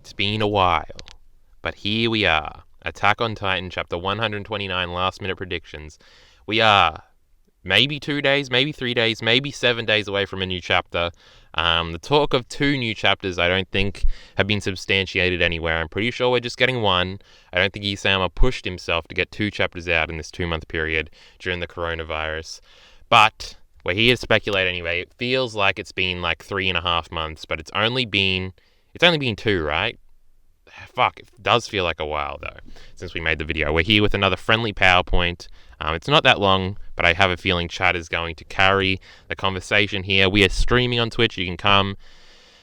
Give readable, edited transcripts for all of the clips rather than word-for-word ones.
It's been a while, but here we are. Attack on Titan, chapter 129, last minute predictions. We are maybe 2 days, maybe 3 days, maybe 7 days away from a new chapter. The talk of 2 new chapters I don't think have been substantiated anywhere. I'm pretty sure we're just getting 1. I don't think Isayama pushed himself to get 2 chapters out in this 2-month period during the coronavirus. But we're here to speculate anyway. It feels like it's been like 3.5 months, but it's only been 2, right? Fuck, it does feel like a while though, since we made the video. We're here with another friendly PowerPoint. It's not that long, but I have a feeling chat is going to carry the conversation here. We are streaming on Twitch. You can come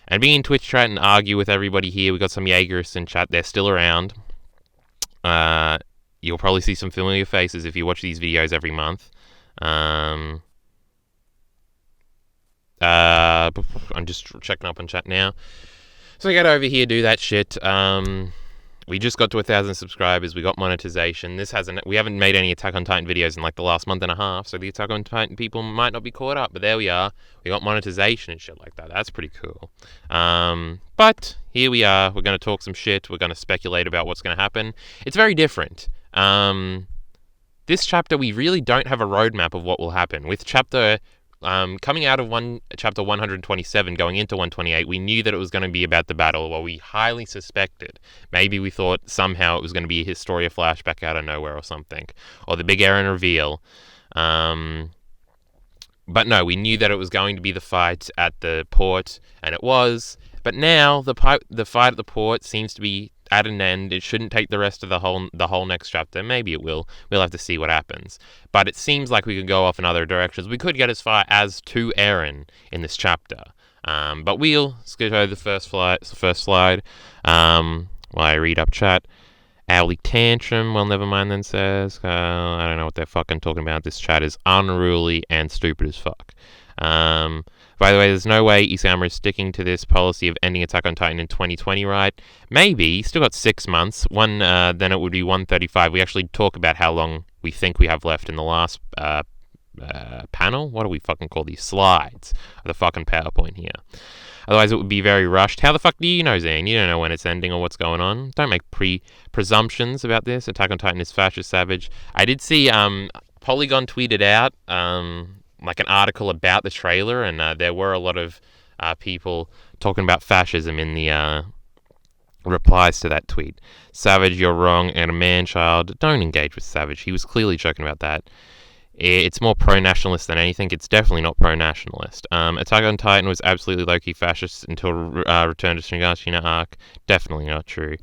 and be in Twitch chat and argue with everybody here. We got some Jaegerists in chat. They're still around. You'll probably see some familiar faces if you watch these videos every month. I'm just checking up on chat now. So get over here, do that shit. We just got to 1,000 subscribers. We got monetization. We haven't made any Attack on Titan videos in like the last month and a half, so the Attack on Titan people might not be caught up. But there we are. We got monetization and shit like that. That's pretty cool. But here we are. We're going to talk some shit. We're going to speculate about what's going to happen. It's very different. This chapter, we really don't have a roadmap of what will happen. With chapter... coming out of chapter 127, going into 128, we knew that it was going to be about the battle, well, we highly suspected. Maybe we thought somehow it was going to be a Historia flashback out of nowhere or something, or the big Eren reveal. But no, we knew that it was going to be the fight at the port, and it was. But now the fight at the port seems to be at an end. It shouldn't take the rest of the whole next chapter. Maybe it will. We'll have to see what happens. But it seems like we could go off in other directions. We could get as far as to Eren in this chapter. But we'll skip over the first slide. While I read up chat. Owly Tantrum, well, never mind then, says. I don't know what they're fucking talking about. This chat is unruly and stupid as fuck. By the way, there's no way Isayama is sticking to this policy of ending Attack on Titan in 2020, right? Maybe. Still got 6 months. Then it would be 135. We actually talk about how long we think we have left in the last panel. What do we fucking call these? Slides of the fucking PowerPoint here. Otherwise, it would be very rushed. How the fuck do you know, Zane? You don't know when it's ending or what's going on. Don't make presumptions about this. Attack on Titan is fascist savage. I did see Polygon tweeted out like an article about the trailer, and there were a lot of people talking about fascism in the replies to that tweet. Savage, you're wrong, and a man-child. Don't engage with Savage. He was clearly joking about that. It's more pro-nationalist than anything. It's definitely not pro-nationalist. Attack on Titan was absolutely low-key fascist until Return to Shingashina arc. Definitely not true.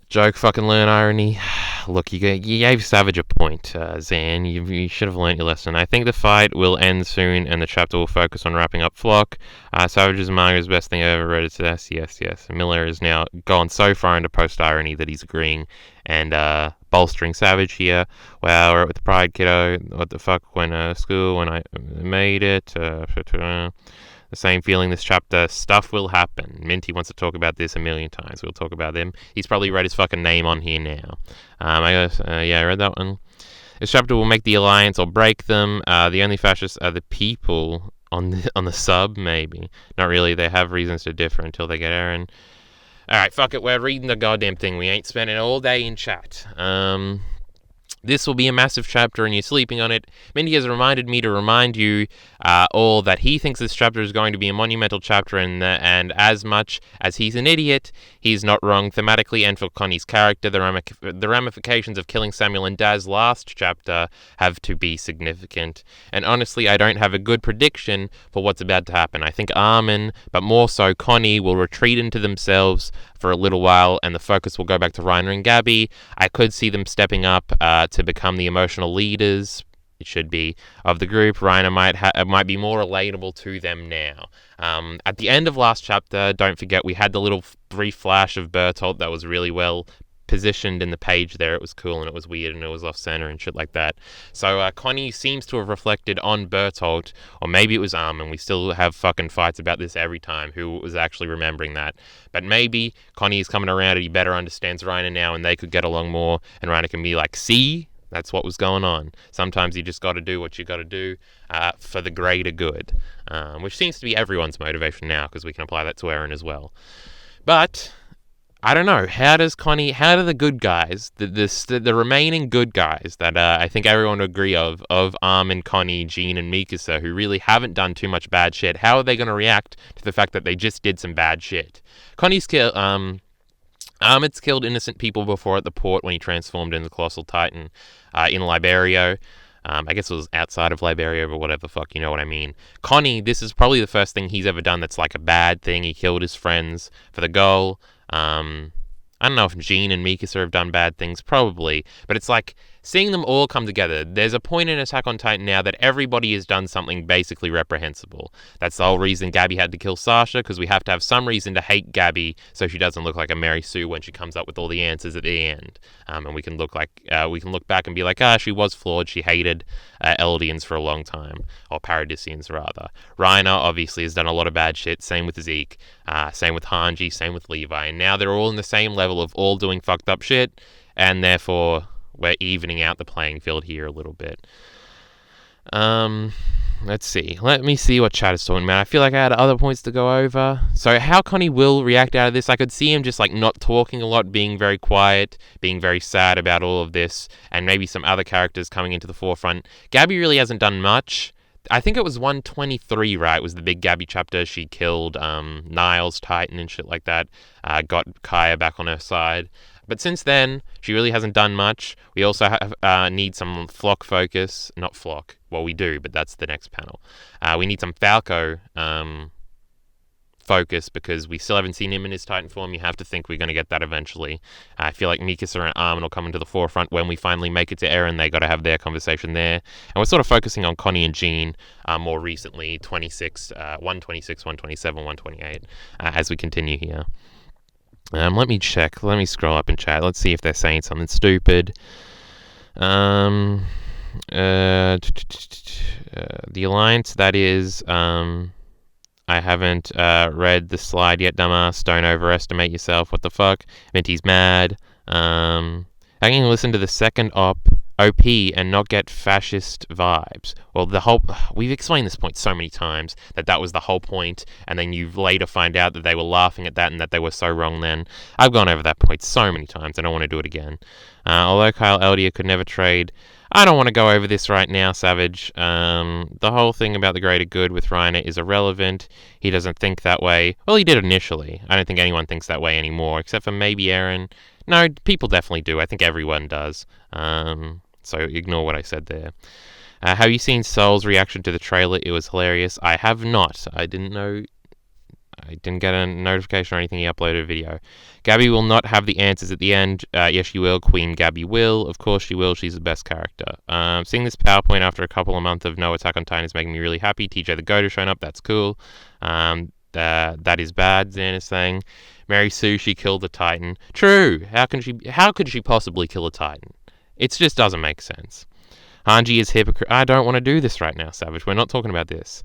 Joke, fucking learn irony. Look, you gave Savage a point, Zan. You should have learnt your lesson. I think the fight will end soon, and the chapter will focus on wrapping up Flock. Savage's manga is the best thing I ever read. It's yes. Miller has now gone so far into post-irony that he's agreeing and bolstering Savage here. Wow, we're at with the pride, kiddo. What the fuck? School, when I made it. The same feeling this chapter. Stuff will happen. Minty wants to talk about this a million times. We'll talk about them. He's probably read his fucking name on here now. I guess, I read that one. This chapter will make the alliance or break them. The only fascists are the people on the sub, maybe. Not really. They have reasons to differ until they get Eren. Alright, fuck it. We're reading the goddamn thing. We ain't spending all day in chat. This will be a massive chapter and you're sleeping on it. Mindy has reminded me to remind you all that he thinks this chapter is going to be a monumental chapter, and as much as he's an idiot, he's not wrong thematically and for Connie's character. The ramifications of killing Samuel and Daz last chapter have to be significant. And honestly, I don't have a good prediction for what's about to happen. I think Armin, but more so Connie, will retreat into themselves for a little while, and the focus will go back to Reiner and Gabby. I could see them stepping up to become the emotional leaders, it should be, of the group. Reiner might be more relatable to them now. At the end of last chapter, don't forget, we had the little brief flash of Bertolt that was really well positioned in the page there. It was cool and it was weird and it was off center and shit like that. So Connie seems to have reflected on Bertolt, or maybe it was Armin. We still have fucking fights about this every time, who was actually remembering that. But maybe Connie is coming around and he better understands Reiner now and they could get along more, and Reiner can be like, see, that's what was going on. Sometimes you just got to do what you got to do for the greater good, which seems to be everyone's motivation now, because we can apply that to Eren as well. But I don't know. How do the good guys, the remaining good guys that I think everyone would agree of Armin, Connie, Jean, and Mikasa, who really haven't done too much bad shit, how are they going to react to the fact that they just did some bad shit? Armin's killed innocent people before at the port when he transformed into the Colossal Titan in Liberio. I guess it was outside of Liberia, but whatever the fuck, you know what I mean. Connie, this is probably the first thing he's ever done that's like a bad thing. He killed his friends for the goal. I don't know if Jean and Mikasa have done bad things, probably, but it's like seeing them all come together. There's a point in Attack on Titan now that everybody has done something basically reprehensible. That's the whole reason Gabby had to kill Sasha, because we have to have some reason to hate Gabby so she doesn't look like a Mary Sue when she comes up with all the answers at the end. And we can look back and be like, she was flawed. She hated Eldians for a long time, or Paradisians rather. Reiner obviously has done a lot of bad shit. Same with Zeke. Same with Hanji. Same with Levi. And now they're all in the same level of all doing fucked up shit, and therefore we're evening out the playing field here a little bit. Let's see. Let me see what chat is talking about. I feel like I had other points to go over. So how Connie will react out of this, I could see him just like not talking a lot, being very quiet, being very sad about all of this, and maybe some other characters coming into the forefront. Gabby really hasn't done much. I think it was 123, right? Was the big Gabby chapter. She killed Niles Titan and shit like that. Got Kaya back on her side. But since then, she really hasn't done much. We also need some Flock focus. Not Flock. Well, we do, but that's the next panel. We need some Falco focus, because we still haven't seen him in his Titan form. You have to think we're going to get that eventually. I feel like Mikasa and Armin will come into the forefront when we finally make it to Eren. They got to have their conversation there. And we're sort of focusing on Connie and Jean more recently, 126, 127, 128, as we continue here. Let me check. Let me scroll up in chat. Let's see if they're saying something stupid. The Alliance, that is... I haven't read the slide yet, dumbass. Don't overestimate yourself. What the fuck? Minty's mad. I can listen to the second OP and not get fascist vibes. Well, we've explained this point so many times, that was the whole point, and then you later find out that they were laughing at that and that they were so wrong then. I've gone over that point so many times, I don't want to do it again. Although Kyle Eldia could never trade, I don't want to go over this right now, Savage. The whole thing about the greater good with Reiner is irrelevant. He doesn't think that way. Well, he did initially. I don't think anyone thinks that way anymore, except for maybe Eren. No, people definitely do. I think everyone does. So ignore what I said there. Have you seen Soul's reaction to the trailer? It was hilarious. I have not. I didn't get a notification or anything. He uploaded a video. Gabby will not have the answers at the end. Yes, she will. Queen Gabby will. Of course she will. She's the best character. Seeing this PowerPoint after a couple of months of no Attack on Titan is making me really happy. TJ the Goat has shown up. That's cool. That is bad, Zan is saying. Mary Sue, she killed the Titan. True. How could she possibly kill a Titan? It just doesn't make sense. Hanji is hypocrite. I don't want to do this right now, Savage. We're not talking about this.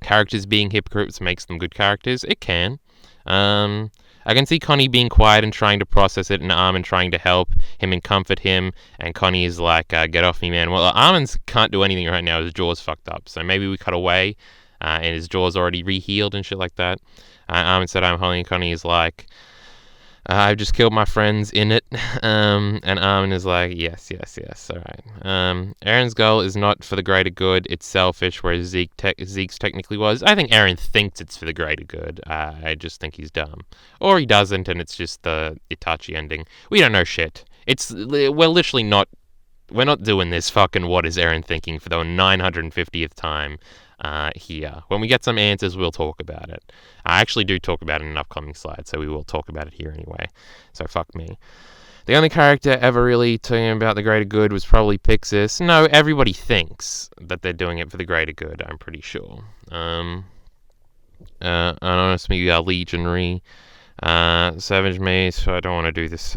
Characters being hypocrites makes them good characters. It can. I can see Connie being quiet and trying to process it, and Armin trying to help him and comfort him, and Connie is like, get off me, man. Well, Armin can't do anything right now. His jaw's fucked up. So maybe we cut away, and his jaw's already re-healed and shit like that. Armin said, I'm holding. Connie is like, I've just killed my friends in it. And Armin is like, yes, alright. Eren's goal is not for the greater good, it's selfish, whereas Zeke's technically was. I think Eren thinks it's for the greater good. I just think he's dumb. Or he doesn't, and it's just the Itachi ending. We don't know shit. We're not doing this fucking what is Eren thinking for the 950th time here. When we get some answers, we'll talk about it. I actually do talk about it in an upcoming slide, so we will talk about it here anyway. So fuck me. The only character ever really talking about the greater good was probably Pixis. No, everybody thinks that they're doing it for the greater good, I'm pretty sure. Honestly, Legionary. Savage Mace, so I don't want to do this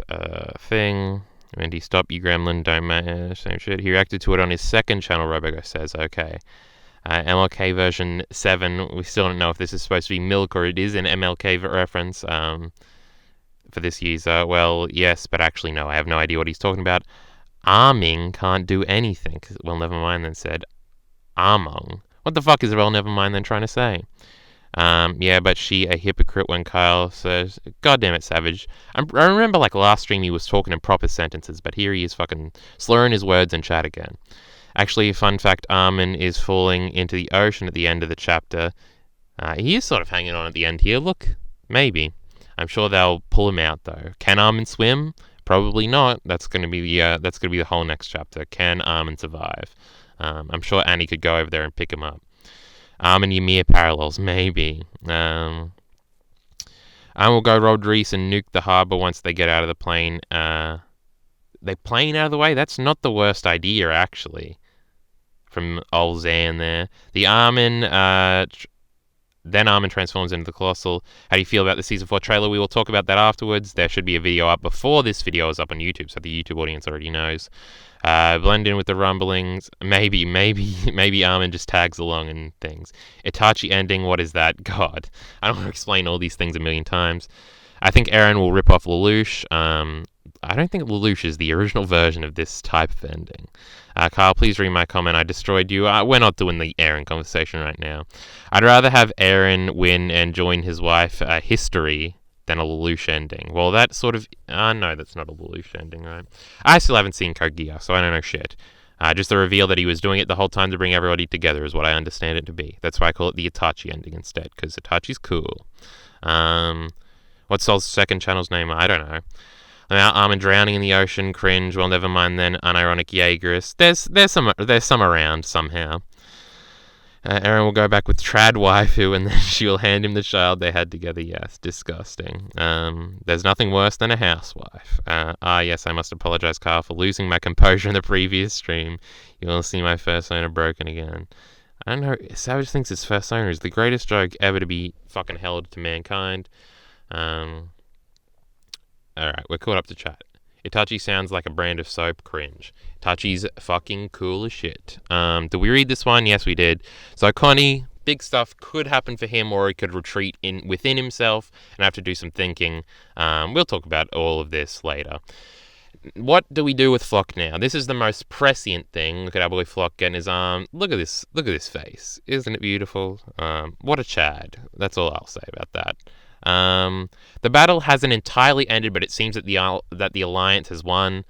thing. Andy, stop, you gremlin, don't matter, same shit. He reacted to it on his second channel, Robogo says, okay. MLK version 7, we still don't know if this is supposed to be Milk or it is an MLK reference for this user. Well, yes, but actually no, I have no idea what he's talking about. Arming can't do anything. Well, never mind then said Armong. What the fuck is Well Never Mind then trying to say? Yeah, but she a hypocrite when Kyle says, "God damn it, Savage." I remember like last stream he was talking in proper sentences, but here he is fucking slurring his words in chat again. Actually, fun fact: Armin is falling into the ocean at the end of the chapter. He is sort of hanging on at the end here. Look, maybe. I'm sure they'll pull him out though. Can Armin swim? Probably not. That's gonna be the whole next chapter. Can Armin survive? I'm sure Annie could go over there and pick him up. And Ymir parallels, maybe. And we'll go Rodriguez and nuke the harbor once they get out of the plane. They plane out of the way? That's not the worst idea, actually. From old Zan there. The Armin, then Armin transforms into the Colossal. How do you feel about the Season 4 trailer? We will talk about that afterwards. There should be a video up before this video is up on YouTube, so the YouTube audience already knows. Blend in with the rumblings. Maybe Armin just tags along and things. Itachi ending, what is that? God. I don't want to explain all these things a million times. I think Eren will rip off Lelouch. I don't think Lelouch is the original version of this type of ending. Kyle, please read my comment. I destroyed you. We're not doing the Eren conversation right now. I'd rather have Eren win and join his wife, History, than a Lelouch ending. Well, that sort of... no, that's not a Lelouch ending, right? I still haven't seen Code Geass, so I don't know shit. Just the reveal that he was doing it the whole time to bring everybody together is what I understand it to be. That's why I call it the Itachi ending instead, because Itachi's cool. What's Sol's second channel's name? I don't know. Armin drowning in the ocean, cringe. Well, never mind then. Unironic Jaegerist. There's some around somehow. Eren will go back with Trad waifu, and then she will hand him the child they had together. Yes, disgusting. There's nothing worse than a housewife. Yes, I must apologize, Carl, for losing my composure in the previous stream. You will see my first owner broken again. I don't know. Savage thinks his first owner is the greatest joke ever to be fucking held to mankind. Alright, we're caught up to chat. Itachi sounds like a brand of soap. Cringe. Itachi's fucking cool as shit. Did we read this one? Yes, we did. So Connie, big stuff could happen for him, or he could retreat within himself and have to do some thinking. We'll talk about all of this later. What do we do with Flock now? This is the most prescient thing. Look at our boy Flock getting his arm. Look at this face. Isn't it beautiful? What a Chad. That's all I'll say about that. The battle hasn't entirely ended, but it seems that the Alliance has won.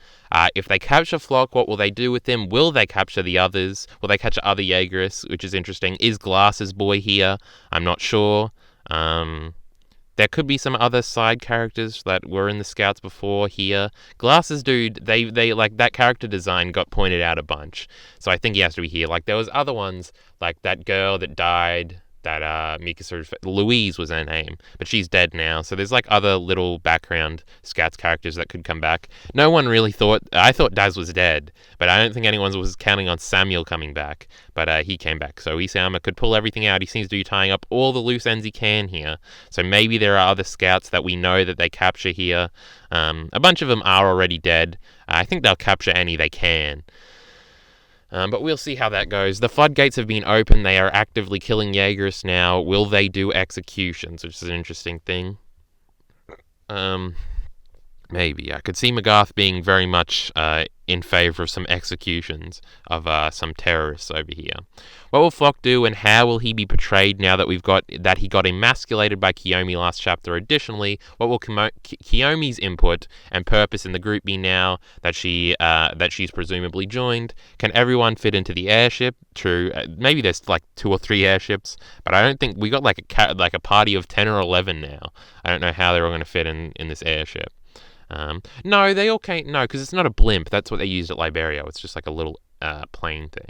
If they capture Flock, what will they do with him? Will they capture the others? Will they capture other Jaegerists, which is interesting? Is Glass's boy here? I'm not sure. There could be some other side characters that were in the Scouts before here. Glass's dude, they like that character design got pointed out a bunch, so I think he has to be here. Like there was other ones, like that girl that died. That Mikasa, Louise was her name, but she's dead now. So there's like other little background Scouts characters that could come back. No one really thought. I thought Daz was dead, but I don't think anyone was counting on Samuel coming back. But he came back, so Isayama could pull everything out. He seems to be tying up all the loose ends he can here. So maybe there are other Scouts that we know that they capture here. A bunch of them are already dead. I think they'll capture any they can. But we'll see how that goes. The floodgates have been opened. They are actively killing Jaegerists now. Will they do executions, which is an interesting thing. Maybe. I could see Magarth being very much in favor of some executions of some terrorists over here. What will Flock do, and how will he be portrayed now that he got emasculated by Kiyomi last chapter? Additionally, what will Kiyomi's input and purpose in the group be now that she's presumably joined? Can everyone fit into the airship? True. Maybe there's like 2 or 3 airships, but I don't think we got like a party of 10 or 11 now. I don't know how they're all going to fit in this airship. No, they all can't. No, because it's not a blimp. That's what they used at Liberia. It's just like a little plane thing.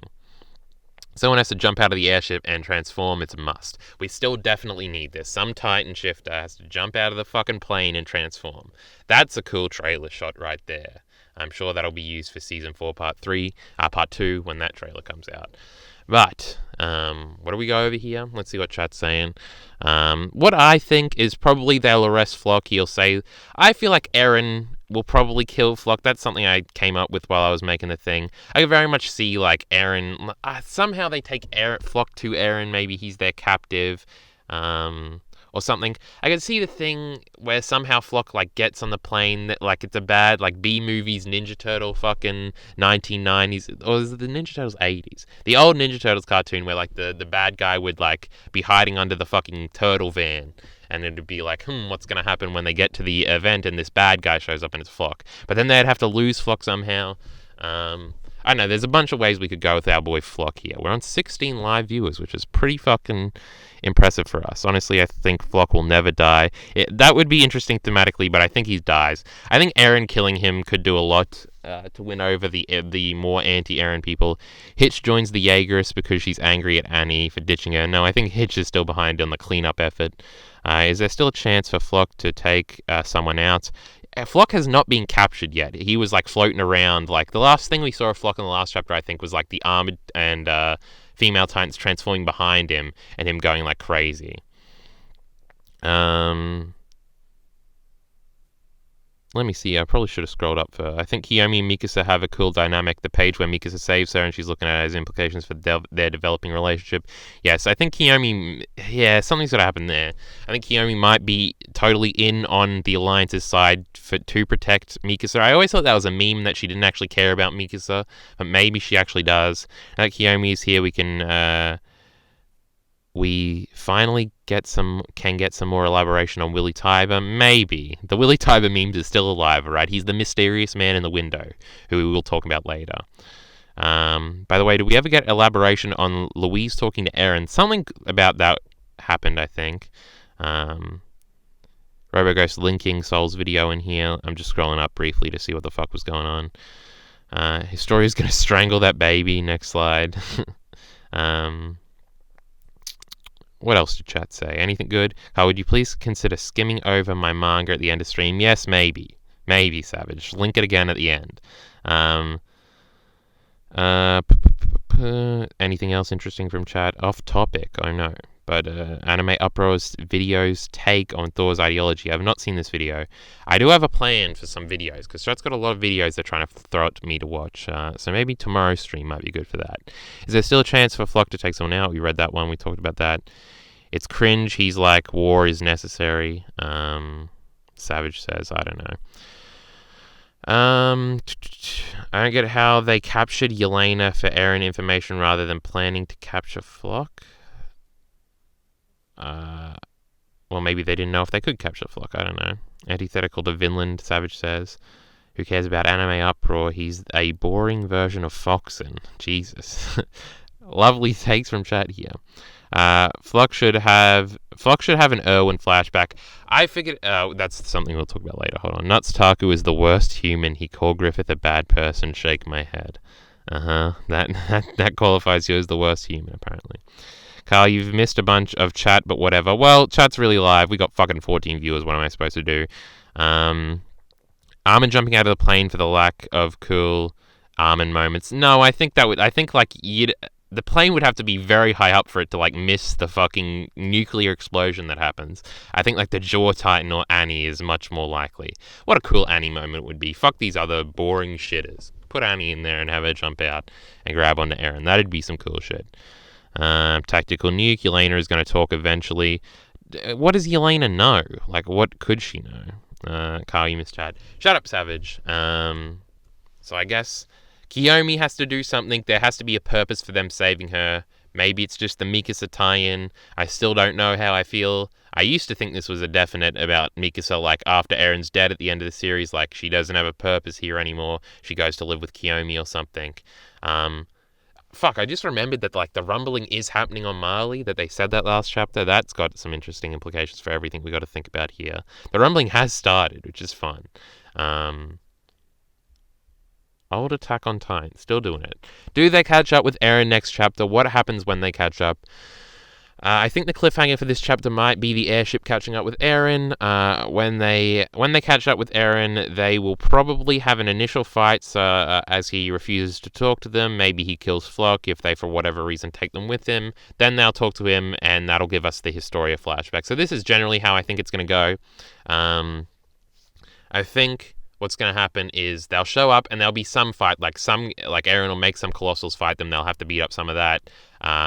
Someone has to jump out of the airship and transform. It's a must. We still definitely need this. Some Titan shifter has to jump out of the fucking plane and transform. That's a cool trailer shot right there. I'm sure that'll be used for Season 4 Part 2 when that trailer comes out. But, what do we go over here? Let's see what chat's saying. What I think is probably they'll arrest Flock. He'll say, I feel like Eren will probably kill Flock. That's something I came up with while I was making the thing. I could very much see, like, somehow they take Flock to Eren. Maybe he's their captive. Or or something. I could see the thing where somehow Flock like gets on the plane that like it's a bad like B movies Ninja Turtle fucking 1990s, or is it the Ninja Turtles 80s? The old Ninja Turtles cartoon where like the bad guy would like be hiding under the fucking turtle van. And it'd be like, what's going to happen when they get to the event and this bad guy shows up and it's Flock? But then they'd have to lose Flock somehow. I don't know. There's a bunch of ways we could go with our boy Flock here. We're on 16 live viewers, which is pretty fucking impressive for us. Honestly, I think Flock will never die. That would be interesting thematically, but I think he dies. I think Eren killing him could do a lot to win over the more anti-Eren people. Hitch joins the Jaegerists because she's angry at Annie for ditching her. No, I think Hitch is still behind on the cleanup effort. Is there still a chance for Flock to take someone out? Flock has not been captured yet. He was like floating around. Like the last thing we saw of Flock in the last chapter, I think, was like the armored and female Titans transforming behind him and him going like crazy. Let me see. I probably should have scrolled up for. I think Kiyomi and Mikasa have a cool dynamic. The page where Mikasa saves her and she's looking at it as implications for their developing relationship. Yes, I think Kiyomi. Yeah, something's got to happen there. I think Kiyomi might be totally in on the Alliance's side to protect Mikasa. I always thought that was a meme that she didn't actually care about Mikasa, but maybe she actually does. Now that Kiyomi is here, we can. We finally can get some more elaboration on Willy Tiber. Maybe. The Willy Tiber memes is still alive, right? He's the mysterious man in the window, who we will talk about later. By the way, did we ever get elaboration on Louise talking to Eren? Something about that happened, I think. Roboghost linking Soul's video in here. I'm just scrolling up briefly to see what the fuck was going on. Historia's gonna strangle that baby. Next slide. What else did chat say? Anything good? How would you please consider skimming over my manga at the end of stream? Yes, maybe. Maybe, Savage. Link it again at the end. Anything else interesting from chat? Off topic, I know. But Anime Uproar's video's take on Thor's ideology. I've not seen this video. I do have a plan for some videos, because chat's got a lot of videos they're trying to throw at me to watch. So maybe tomorrow's stream might be good for that. Is there still a chance for Flock to take someone out? We read that one. We talked about that. It's cringe. He's like, war is necessary. Savage says, I don't know. I don't get how they captured Yelena for Eren information rather than planning to capture Flock. Well, maybe they didn't know if they could capture Flock. I don't know. Antithetical to Vinland, Savage says. Who cares about Anime Uproar? He's a boring version of Foxen. Jesus. Lovely takes from chat here. Flock should have an Erwin flashback. I figured that's something we'll talk about later. Hold on. Nuts Taku is the worst human. He called Griffith a bad person. Shake my head. That qualifies you as the worst human, apparently. Carl, you've missed a bunch of chat, but whatever. Well, chat's really live. We got fucking 14 viewers. What am I supposed to do? Armin jumping out of the plane for the lack of cool Armin moments. No, I think the plane would have to be very high up for it to like miss the fucking nuclear explosion that happens. I think like the Jaw Titan or Annie is much more likely. What a cool Annie moment would be. Fuck these other boring shitters. Put Annie in there and have her jump out and grab onto Eren. That'd be some cool shit. Tactical nuke. Yelena is going to talk eventually. What does Yelena know? Like, what could she know? Carl, you missed chat. Shut up, Savage. So I guess Kiyomi has to do something. There has to be a purpose for them saving her. Maybe it's just the Mikasa tie-in. I still don't know how I feel. I used to think this was a definite about Mikasa, like, after Eren's dead at the end of the series, like, she doesn't have a purpose here anymore. She goes to live with Kiyomi or something. Fuck, I just remembered that, like, the rumbling is happening on Marley, that they said that last chapter. That's got some interesting implications for everything we got to think about here. The rumbling has started, which is fun. Old Attack on Titan, still doing it. Do they catch up with Eren next chapter? What happens when they catch up? I think the cliffhanger for this chapter might be the airship catching up with Eren. When they catch up with Eren, they will probably have an initial fight, as he refuses to talk to them. Maybe he kills Flock if they, for whatever reason, take them with him. Then they'll talk to him, and that'll give us the Historia flashback. So this is generally how I think it's going to go. I think what's going to happen is they'll show up and there'll be some fight, like Eren will make some Colossals fight them. They'll have to beat up some of that.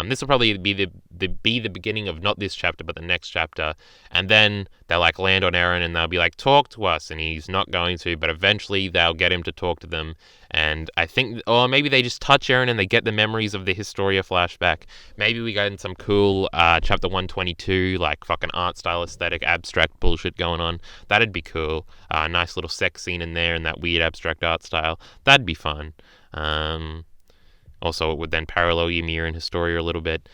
This will probably be the be the beginning of not this chapter but the next chapter, and then they'll like land on Eren and they'll be like, talk to us, and he's not going to, but eventually they'll get him to talk to them. And I think, or maybe they just touch Eren and they get the memories of the Historia flashback. Maybe we get in some cool chapter 122, like fucking art style aesthetic abstract bullshit going on. That'd be cool. Nice little sex scene in there in that weird abstract art style. That'd be fun. Also, it would then parallel Ymir and Historia a little bit.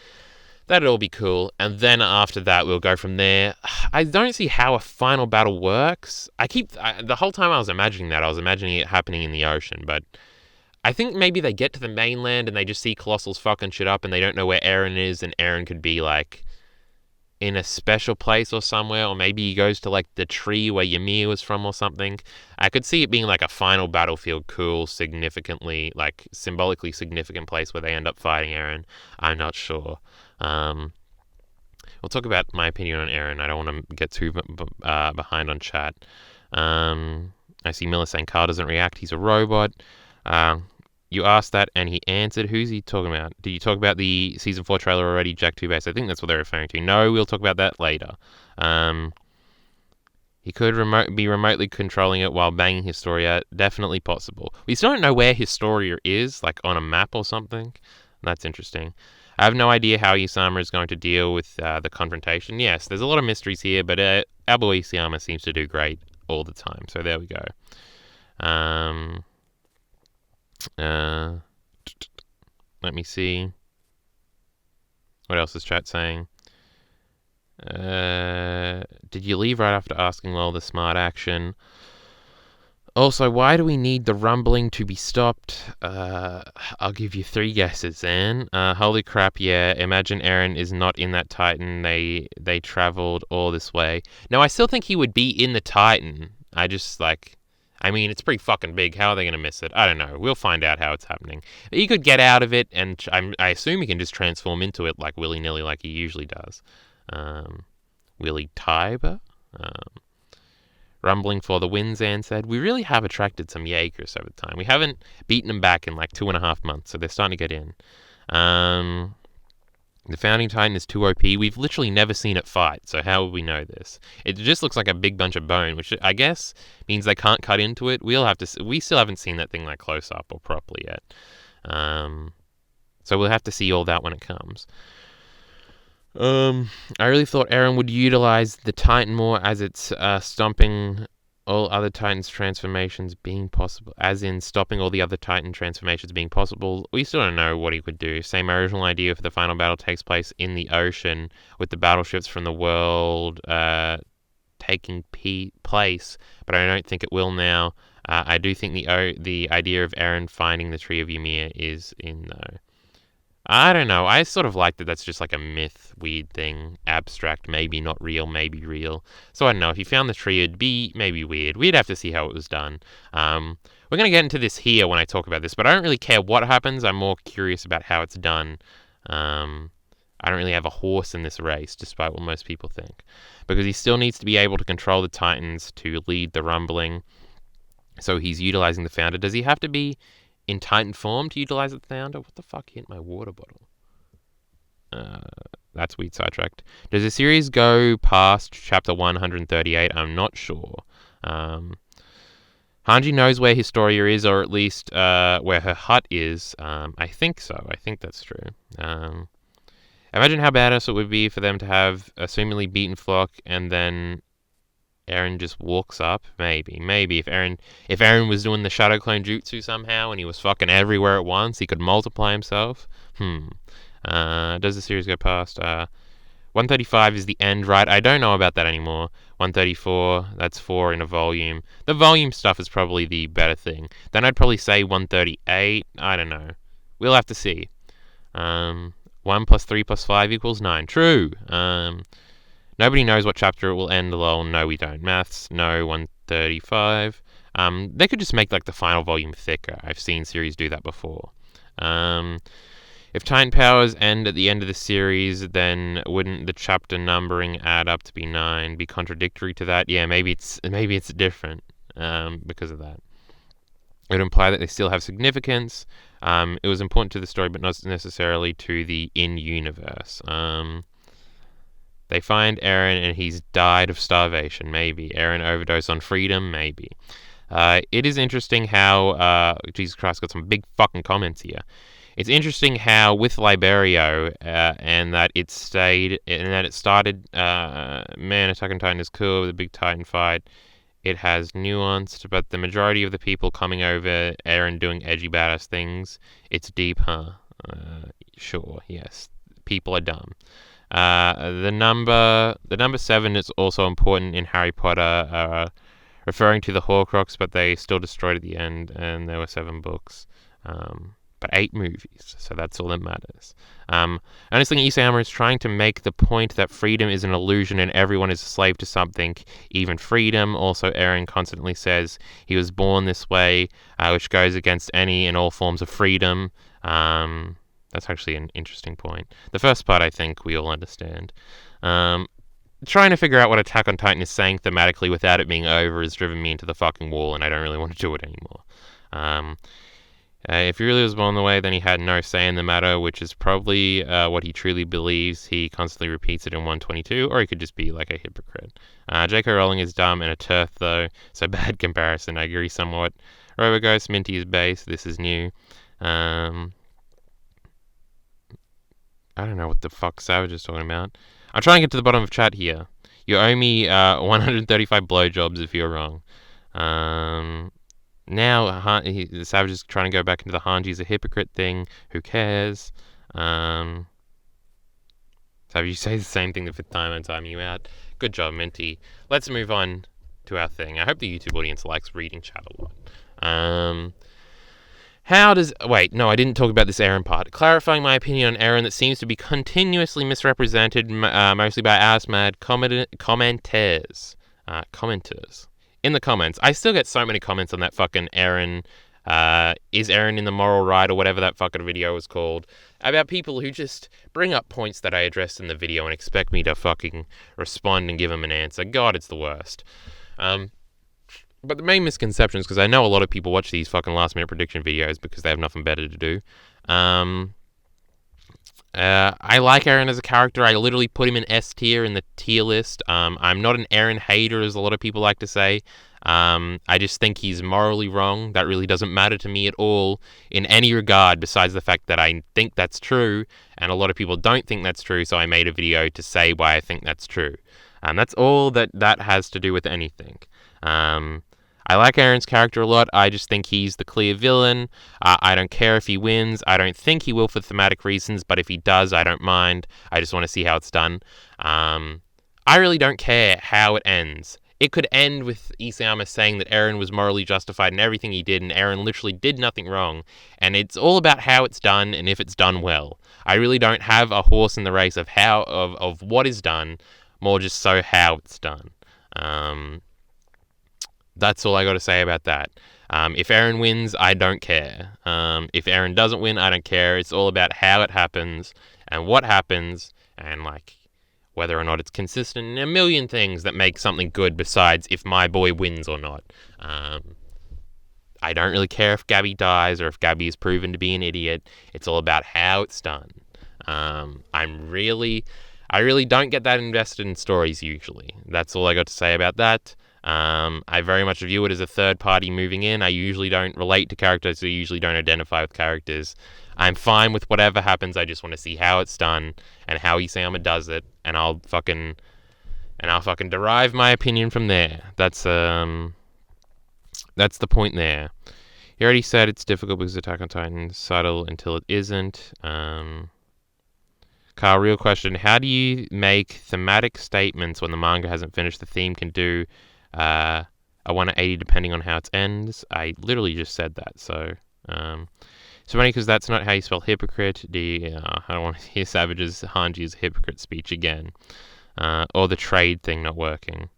That'd all be cool. And then after that, we'll go from there. I don't see how a final battle works. The whole time I was imagining that, I was imagining it happening in the ocean. But I think maybe they get to the mainland and they just see Colossals fucking shit up and they don't know where Eren is, and Eren could be like in a special place or somewhere, or maybe he goes to like the tree where Ymir was from or something. I could see it being like a final battlefield, cool, significantly, like symbolically significant place where they end up fighting Eren. I'm not sure. We'll talk about my opinion on Eren. I don't want to get too behind on chat. I see Miller saying Carl doesn't react, he's a robot. You asked that and he answered. Who's he talking about? Did you talk about the Season 4 trailer already, Jack 2-Base? I think that's what they're referring to. No, we'll talk about that later. He could be remotely controlling it while banging Historia. Definitely possible. We still don't know where Historia is, like on a map or something. That's interesting. I have no idea how Isayama is going to deal with the confrontation. Yes, there's a lot of mysteries here, but our boy Isayama seems to do great all the time. So there we go. Let me see. What else is chat saying? Did you leave right after asking Lol the smart action? Also, why do we need the rumbling to be stopped? I'll give you 3 guesses then. Holy crap, yeah. Imagine Eren is not in that Titan. They traveled all this way. No, I still think he would be in the Titan. It's pretty fucking big. How are they going to miss it? I don't know. We'll find out how it's happening. He could get out of it, and I assume he can just transform into it like willy-nilly like he usually does. Willy Tiber? Rumbling for the win, Zan said. We really have attracted some Jaegers over time. We haven't beaten them back in like 2.5 months, so they're starting to get in. The Founding Titan is too OP. We've literally never seen it fight, so how would we know this? It just looks like a big bunch of bone, which I guess means they can't cut into it. We still haven't seen that thing like close up or properly yet. So we'll have to see all that when it comes. I really thought Eren would utilize the Titan more, as it's stomping all other Titans transformations being possible, as in stopping all the other Titan transformations being possible. We still don't know what he could do. Same original idea for the final battle takes place in the ocean with the battleships from the world taking place, but I don't think it will now. I do think the idea of Eren finding the Tree of Ymir is in though. I don't know. I sort of like that that's just like a myth, weird thing, abstract, maybe not real, maybe real. So I don't know. If you found the tree, it'd be maybe weird. We'd have to see how it was done. We're going to get into this here when I talk about this, but I don't really care what happens. I'm more curious about how it's done. I don't really have a horse in this race, despite what most people think. Because he still needs to be able to control the Titans to lead the rumbling. So he's utilizing the founder. Does he have to be in Titan form to utilize the founder? What the fuck hit my water bottle? That's weird, sidetracked. Does the series go past chapter 138? I'm not sure. Hanji knows where Historia is, or at least where her hut is. I think so. I think that's true. Imagine how badass it would be for them to have a seemingly beaten flock and then Eren just walks up. Maybe if Eren was doing the Shadow Clone Jutsu somehow and he was fucking everywhere at once, he could multiply himself. Does the series go past 135 is the end, right? I don't know about that anymore. 134, that's 4 in a volume. The volume stuff is probably the better thing. Then I'd probably say 138. I don't know. We'll have to see. 1 plus 3 plus 5 equals 9. True. Nobody knows what chapter it will end, lol. No, we don't. Maths, no. 135. They could just make like the final volume thicker. I've seen series do that before. If Titan powers end at the end of the series, then wouldn't the chapter numbering add up to be 9? Be contradictory to that? Yeah, maybe it's different because of that. It would imply that they still have significance. It was important to the story, but not necessarily to the in-universe. They find Eren and he's died of starvation, maybe. Eren overdosed on freedom, maybe. It is interesting how... Jesus Christ, got some big fucking comments here. It's interesting how with Liberio, and that it stayed, and that it started, man, Attack on Titan is cool with a big Titan fight. It has nuanced, but the majority of the people coming over, Eren doing edgy badass things, it's deep, huh? Sure, yes. People are dumb. The number 7 is also important in Harry Potter, referring to the Horcrux, but they still destroyed at the end, and there were 7 books. But 8 movies, so that's all that matters. Honestly, Isayama is trying to make the point that freedom is an illusion and everyone is a slave to something, even freedom. Also, Eren constantly says he was born this way, which goes against any and all forms of freedom. That's actually an interesting point. The first part, I think, we all understand. Trying to figure out what Attack on Titan is saying thematically without it being over has driven me into the fucking wall, and I don't really want to do it anymore. If he really was born the way, then he had no say in the matter, which is probably what he truly believes. He constantly repeats it in 122, or he could just be like a hypocrite. J.K. Rowling is dumb and a turf, though, so bad comparison. I agree somewhat. Roboghost, Minty is base. This is new. I don't know what the fuck Savage is talking about. I'm trying to get to the bottom of chat here. You owe me 135 blowjobs if you're wrong. Now, the Savage is trying to go back into the Hanji's a hypocrite thing. Who cares? Savage, you say the same thing the 5th time I'm timing you out. Good job, Minty. Let's move on to our thing. I hope the YouTube audience likes reading chat a lot. Wait, no, I didn't talk about this Eren part. Clarifying my opinion on Eren that seems to be continuously misrepresented, mostly by Asmad commenters. In the comments. I still get so many comments on that fucking Eren, is Eren in the moral right, or whatever that fucking video was called, about people who just bring up points that I addressed in the video and expect me to fucking respond and give them an answer. God, it's the worst. But the main misconception is because I know a lot of people watch these fucking last-minute prediction videos because they have nothing better to do. I like Eren as a character. I literally put him in S tier in the tier list. I'm not an Eren hater, as a lot of people like to say. I just think he's morally wrong. That really doesn't matter to me at all in any regard, besides the fact that I think that's true, and a lot of people don't think that's true, so I made a video to say why I think that's true. That's all that has to do with anything. I like Eren's character a lot. I just think he's the clear villain. I don't care if he wins. I don't think he will for thematic reasons, but if he does, I don't mind. I just want to see how it's done. I really don't care how it ends. It could end with Isayama saying that Eren was morally justified in everything he did, and Eren literally did nothing wrong. And it's all about how it's done and if it's done well. I really don't have a horse in the race of of what is done, more just so how it's done. That's all I got to say about that. If Eren wins, I don't care. If Eren doesn't win, I don't care. It's all about how it happens and what happens and like whether or not it's consistent and a million things that make something good besides if my boy wins or not. I don't really care if Gabby dies or if Gabby is proven to be an idiot. It's all about how it's done. I really don't get that invested in stories usually. That's all I got to say about that. I very much view it as a third party moving in. I usually don't relate to characters. I usually don't identify with characters. I'm fine with whatever happens. I just want to see how it's done and how Isayama does it, and I'll fucking derive my opinion from there. That's the point there. He already said it's difficult because Attack on Titan is subtle until it isn't. Carl, real question. How do you make thematic statements when the manga hasn't finished? The theme can do a 180 depending on how it ends. I literally just said that, so funny because that's not how you spell hypocrite. I don't want to hear Savage's Hanji's hypocrite speech again, or the trade thing not working.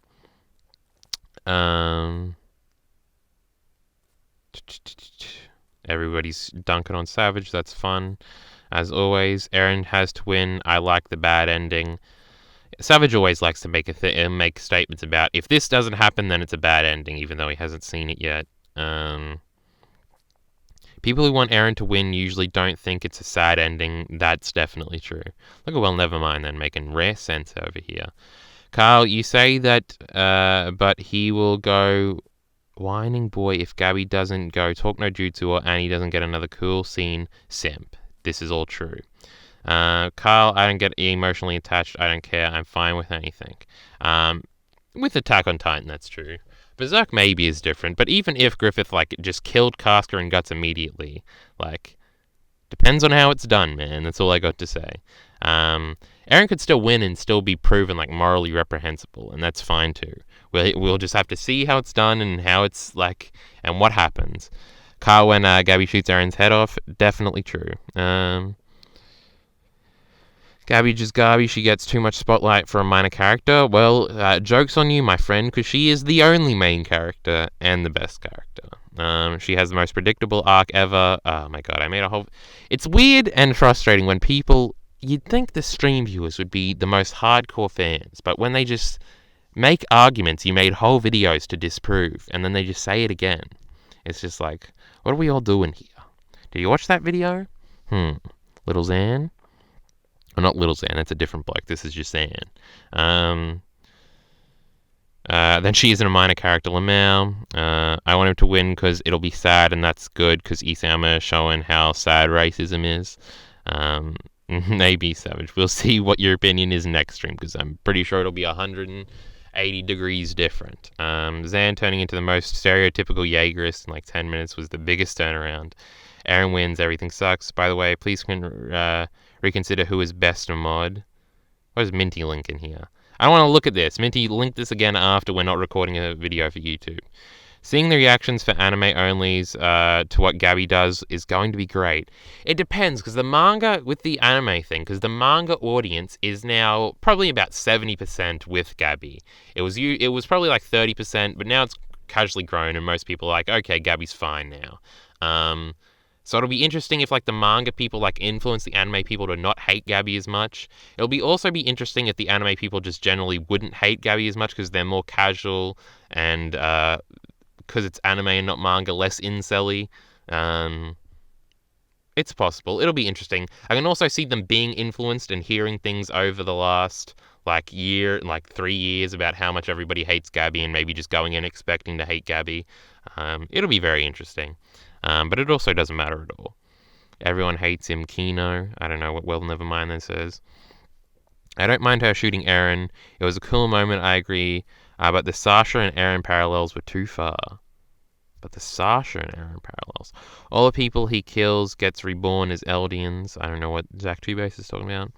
Everybody's dunking on Savage. That's fun, as always. Eren has to win. I like the bad ending. Savage always likes to make statements about if this doesn't happen, then it's a bad ending, even though he hasn't seen it yet. People who want Eren to win usually don't think it's a sad ending. That's definitely true. Look at, well, never mind then, making rare sense over here. Carl, you say that, but he will go whining boy if Gabi doesn't go talk no jutsu or Annie doesn't get another cool scene simp. This is all true. Carl, I don't get emotionally attached. I don't care. I'm fine with anything. With Attack on Titan, that's true. Berserk maybe is different, but even if Griffith, like, just killed Casca and Guts immediately, like, depends on how it's done, man. That's all I got to say. Eren could still win and still be proven, like, morally reprehensible, and that's fine too. We'll just have to see how it's done and how it's, like, and what happens. Carl, when Gabi shoots Eren's head off, definitely true. Gabi just Gabi, she gets too much spotlight for a minor character. Well, joke's on you, my friend, because she is the only main character and the best character. She has the most predictable arc ever. Oh my god, I made a whole... It's weird and frustrating when people... You'd think the stream viewers would be the most hardcore fans, but when they just make arguments you made whole videos to disprove, and then they just say it again, it's just like, what are we all doing here? Did you watch that video? Little Zan? Or not Little Zan, that's a different bloke. This is just Zan. Then she isn't a minor character, Lamau. I want him to win because it'll be sad, and that's good because Isayama is showing how sad racism is. Maybe Savage. We'll see what your opinion is next stream because I'm pretty sure it'll be 180 degrees different. Zan turning into the most stereotypical Jaegerist in like 10 minutes was the biggest turnaround. Eren wins, everything sucks. By the way, please reconsider who is best mod. What is Minty link in here? I don't want to look at this. Minty, link this again after we're not recording a video for YouTube. Seeing the reactions for anime onlys to what Gabi does is going to be great. It depends, because the manga, with the anime thing, because the manga audience is now probably about 70% with Gabi. It was probably like 30%, but now it's casually grown, and most people are like, okay, Gabi's fine now. So it'll be interesting if, like, the manga people, like, influence the anime people to not hate Gabi as much. It'll also be interesting if the anime people just generally wouldn't hate Gabi as much because they're more casual and, because it's anime and not manga, less incel-y. It's possible. It'll be interesting. I can also see them being influenced and hearing things over the last, like, 3 years about how much everybody hates Gabi and maybe just going in expecting to hate Gabi. It'll be very interesting. But it also doesn't matter at all. Everyone hates him, Kino. I don't know what Well Never Mind then says. I don't mind her shooting Eren. It was a cool moment, I agree. But the Sasha and Eren parallels were too far. All the people he kills gets reborn as Eldians. I don't know what Zach Two-Base is talking about.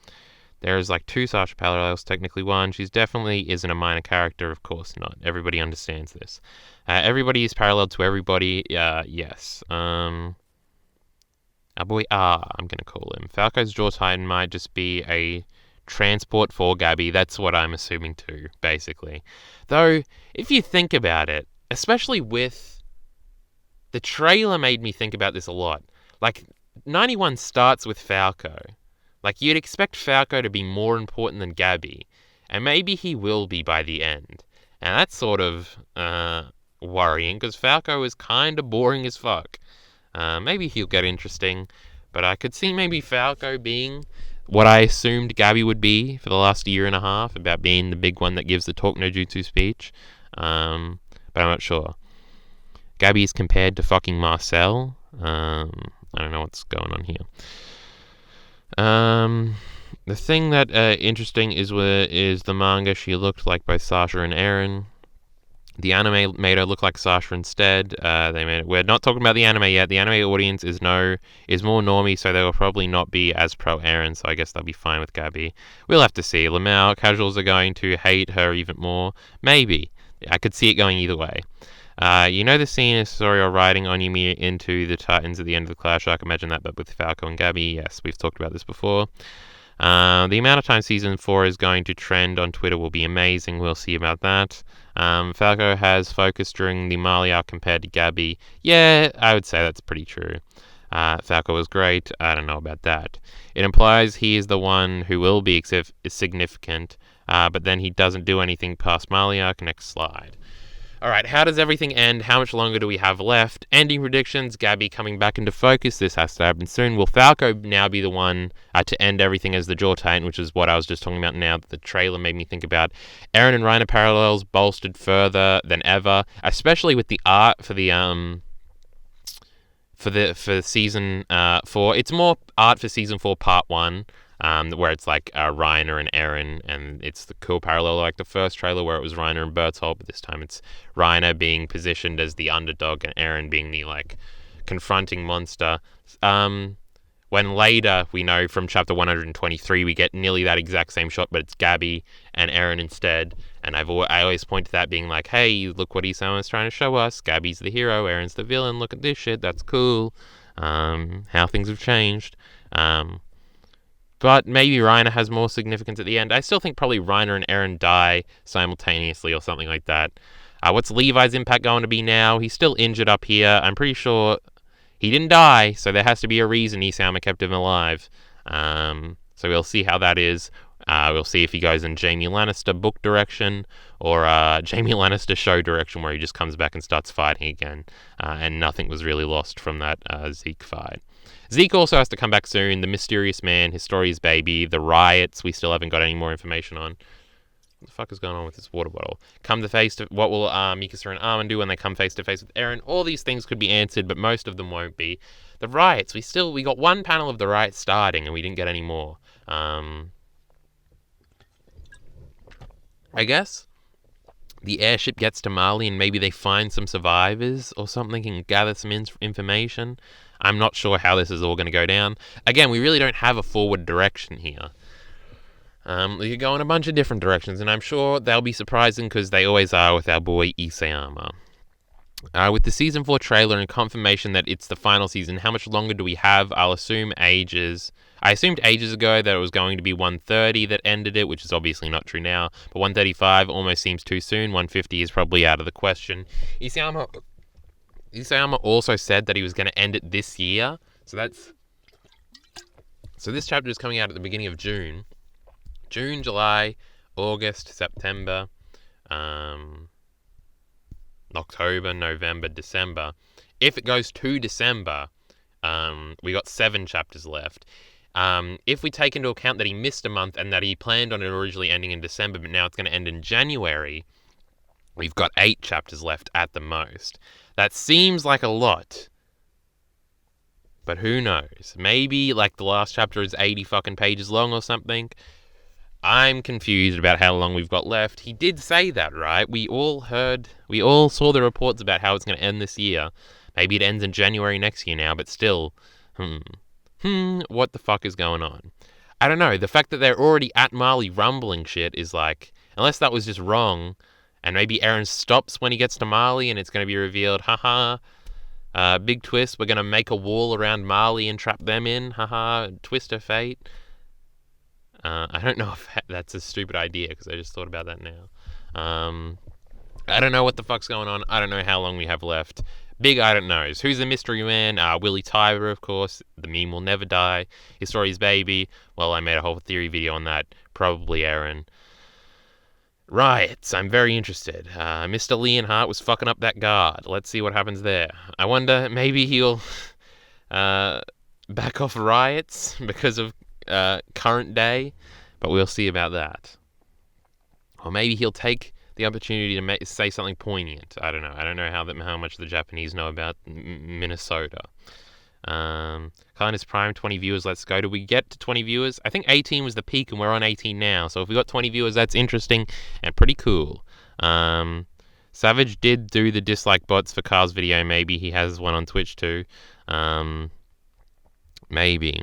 There's like 2 Sasha parallels, technically 1. She's definitely isn't a minor character, of course not. Everybody understands this. Everybody is parallel to everybody, yes. Our boy I'm gonna call him. Falco's Jaw Titan might just be a transport for Gabi. That's what I'm assuming too, basically. Though, if you think about it, especially with... The trailer made me think about this a lot. Like, 91 starts with Falco. Like, you'd expect Falco to be more important than Gabi, and maybe he will be by the end. And that's sort of worrying, because Falco is kind of boring as fuck. Maybe he'll get interesting, but I could see maybe Falco being what I assumed Gabi would be for the last year and a half, about being the big one that gives the Talk No Jutsu speech. But I'm not sure. Gabi is compared to fucking Marcel. I don't know what's going on here. The thing that interesting is the manga. She looked like both Sasha and Eren. The anime made her look like Sasha instead. We're not talking about the anime yet. The anime audience is more normie, so they will probably not be as pro Eren. So I guess they'll be fine with Gabi. We'll have to see. Lamau casuals are going to hate her even more. Maybe. I could see it going either way. You know the scene is Soriel riding Onimi into the Titans at the end of the Clash arc. Imagine that, but with Falco and Gabi. Yes, we've talked about this before. The amount of time Season 4 is going to trend on Twitter will be amazing. We'll see about that. Falco has focus during the Marley arc compared to Gabi. Yeah, I would say that's pretty true. Falco was great. I don't know about that. It implies he is the one who will be significant, but then he doesn't do anything past Marley arc. Next slide. Alright, how does everything end? How much longer do we have left? Ending predictions, Gabby coming back into focus. This has to happen soon. Will Falco now be the one to end everything as the Jaw Titan, which is what I was just talking about now that the trailer made me think about. Eren and Reiner parallels bolstered further than ever, especially with the art for the for season 4. It's more art for season 4 part 1. Where it's like Reiner and Eren, and it's the cool parallel like the first trailer where it was Reiner and Bertholdt, but this time it's Reiner being positioned as the underdog and Eren being the like confronting monster. When later we know from chapter 123 we get nearly that exact same shot, but it's Gabby and Eren instead. And I always point to that being like, hey, look what Isama's trying to show us. Gabby's the hero, Eren's the villain. Look at this shit. That's cool. How things have changed. But maybe Reiner has more significance at the end. I still think probably Reiner and Eren die simultaneously or something like that. What's Levi's impact going to be now? He's still injured up here. I'm pretty sure he didn't die, so there has to be a reason Isama kept him alive. So we'll see how that is. We'll see if he goes in Jaime Lannister book direction or Jaime Lannister show direction where he just comes back and starts fighting again. And nothing was really lost from that Zeke fight. Zeke also has to come back soon. The Mysterious Man, Historia's Baby, the riots we still haven't got any more information on. What the fuck is going on with this water bottle? What will Mikasa and Armin do when they come face to face with Eren? All these things could be answered, but most of them won't be. The riots, we got one panel of the riots starting and we didn't get any more. I guess the airship gets to Mali and maybe they find some survivors or something and gather some information. I'm not sure how this is all going to go down. Again, we really don't have a forward direction here. We could go in a bunch of different directions, and I'm sure they'll be surprising because they always are with our boy Isayama. With the Season 4 trailer and confirmation that it's the final season, how much longer do we have? I'll assume ages. I assumed ages ago that it was going to be 130 that ended it, which is obviously not true now. But 135 almost seems too soon. 150 is probably out of the question. Isayama also said that he was going to end it this year. So this chapter is coming out at the beginning of June. June, July, August, September, October, November, December. If it goes to December, we got 7 chapters left. If we take into account that he missed a month and that he planned on it originally ending in December, but now it's going to end in January, we've got 8 chapters left at the most. That seems like a lot. But who knows? Maybe like the last chapter is 80 fucking pages long or something. I'm confused about how long we've got left. He did say that, right? We all saw the reports about how it's going to end this year. Maybe it ends in January next year now, but still, what the fuck is going on? I don't know. The fact that they're already at Mali rumbling shit is like, unless that was just wrong, and maybe Eren stops when he gets to Mali and it's going to be revealed, big twist, we're going to make a wall around Mali and trap them in, twist of fate. I don't know if that's a stupid idea because I just thought about that now. I don't know what the fuck's going on. I don't know how long we have left. Big I don't knows. Who's the mystery man? Willie Tyber, of course. The meme will never die. Historia's Baby. Well, I made a whole theory video on that. Probably Eren. Riots. I'm very interested. Mr. Leonhardt was fucking up that guard. Let's see what happens there. I wonder, maybe he'll back off riots because of current day, but we'll see about that. Or maybe he'll take the opportunity to say something poignant. I don't know. I don't know how much the Japanese know about Minnesota. Kindness Prime, 20 viewers, let's go. Did we get to 20 viewers? I think 18 was the peak and we're on 18 now. So if we got 20 viewers, that's interesting and pretty cool. Savage did do the dislike bots for Carl's video. Maybe he has one on Twitch too. Maybe.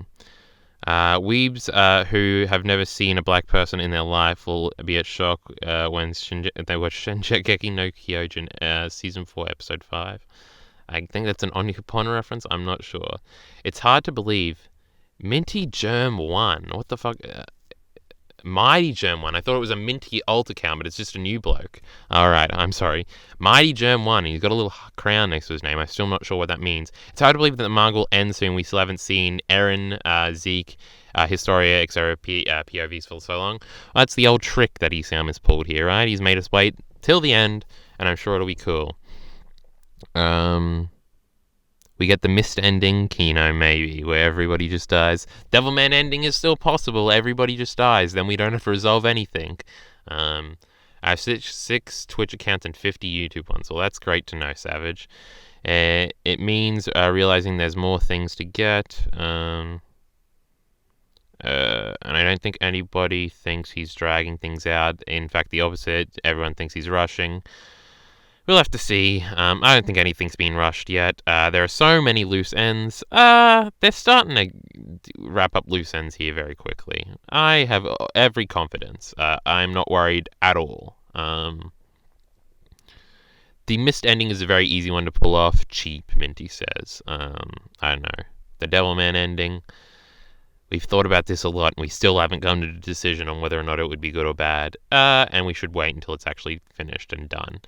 Weebs who have never seen a black person in their life will be at shock when they watch Shingeki no Kyojin Season 4, Episode 5. I think that's an Onigapon reference. I'm not sure. It's hard to believe. Minty Germ 1. What the fuck? Mighty Germ 1. I thought it was a Minty alt account, but it's just a new bloke. Alright, I'm sorry. Mighty Germ 1. He's got a little crown next to his name. I'm still not sure what that means. It's hard to believe that the manga will end soon. We still haven't seen Eren, Zeke, Historia, etc. POVs for so long. Well, that's the old trick that Isam has pulled here, right? He's made us wait till the end, and I'm sure it'll be cool. We get the mist ending, Kino, maybe, where everybody just dies. Devilman ending is still possible. Everybody just dies. Then we don't have to resolve anything. I have six Twitch accounts and 50 YouTube ones. Well, that's great to know, Savage. It means realizing there's more things to get. And I don't think anybody thinks he's dragging things out. In fact, the opposite. Everyone thinks he's rushing. We'll have to see. I don't think anything's been rushed yet. There are so many loose ends. They're starting to wrap up loose ends here very quickly. I have every confidence. I'm not worried at all. The mist ending is a very easy one to pull off. Cheap, Minty says. I don't know. The Devilman ending. We've thought about this a lot, and we still haven't come to a decision on whether or not it would be good or bad. And we should wait until it's actually finished and done.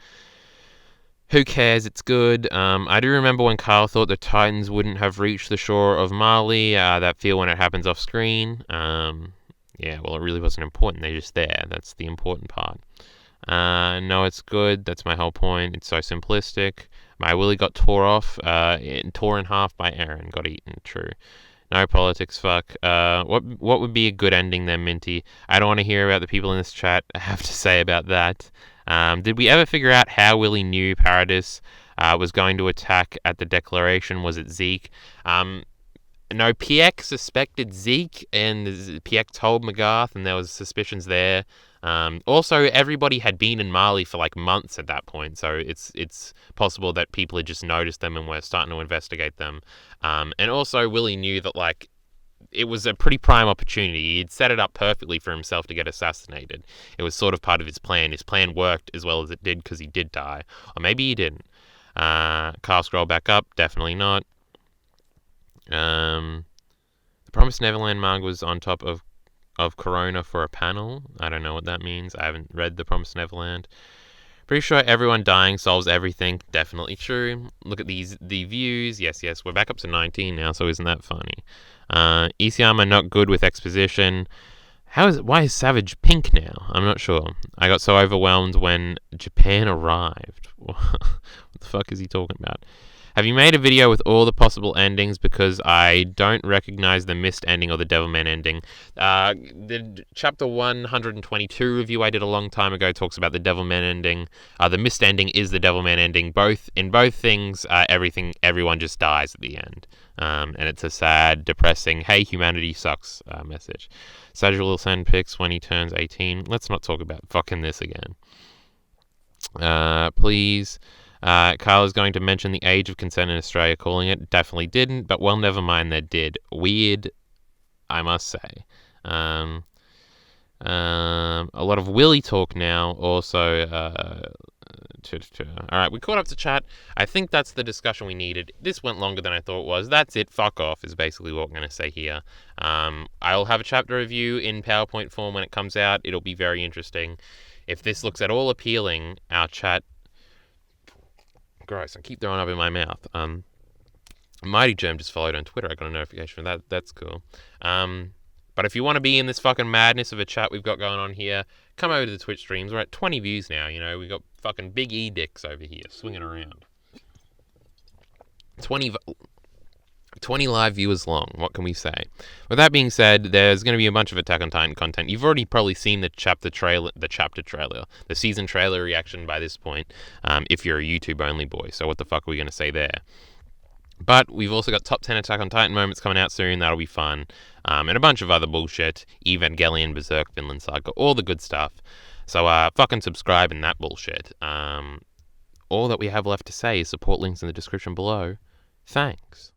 Who cares? It's good. I do remember when Carl thought the Titans wouldn't have reached the shore of Mali. That feel when it happens off screen. Yeah, well, it really wasn't important. They're just there. That's the important part. No, it's good. That's my whole point. It's so simplistic. My Willie got tore in half by Eren. Got eaten. True. No politics, fuck. What would be a good ending then, Minty? I don't want to hear about the people in this chat have to say about that. Did we ever figure out how Willie knew Paradis was going to attack at the declaration? Was it Zeke? No, Pieck suspected Zeke, and Pieck told Magarth, and there was suspicions there. Also, everybody had been in Mali for like months at that point, so it's possible that people had just noticed them and were starting to investigate them. And also, Willie knew that like it was a pretty prime opportunity. He'd set it up perfectly for himself to get assassinated. It was sort of part of his plan. His plan worked as well as it did because he did die. Or maybe he didn't. Carl, scroll back up. Definitely not. The Promised Neverland manga was on top of Corona for a panel. I don't know what that means. I haven't read The Promised Neverland. Pretty sure everyone dying solves everything. Definitely true. Look at the views. Yes. We're back up to 19 now, so isn't that funny? Isayama not good with exposition. Why is Savage pink now? I'm not sure. I got so overwhelmed when Japan arrived. What the fuck is he talking about? Have you made a video with all the possible endings? Because I don't recognize the mist ending or the Devilman ending. The chapter 122 review I did a long time ago talks about the Devilman ending. The mist ending is the Devilman ending. In both things, everyone just dies at the end. And it's a sad, depressing, hey, humanity sucks message. Sajal will send pics when he turns 18. Let's not talk about fucking this again. Please. Kyle is going to mention the age of consent in Australia, calling it. Definitely didn't, but well, never mind, they did. Weird, I must say. A lot of Willie talk now, also. Alright, we caught up to chat. I think that's the discussion we needed. This went longer than I thought it was. That's it. Fuck off is basically what I'm going to say here. I'll have a chapter review in PowerPoint form when it comes out. It'll be very interesting. If this looks at all appealing, our chat... Gross, I keep throwing up in my mouth. Mighty Germ just followed on Twitter. I got a notification for that. That's cool. But if you want to be in this fucking madness of a chat we've got going on here, come over to the Twitch streams. We're at 20 views now, you know. We've got fucking big E-dicks over here swinging around. 20 live viewers long. What can we say? With that being said, there's going to be a bunch of Attack on Titan content. You've already probably seen the season trailer reaction by this point, if you're a YouTube-only boy. So what the fuck are we going to say there? But we've also got top 10 Attack on Titan moments coming out soon. That'll be fun. And a bunch of other bullshit. Evangelion, Berserk, Vinland Saga, all the good stuff. So fucking subscribe and that bullshit. All that we have left to say is support links in the description below. Thanks.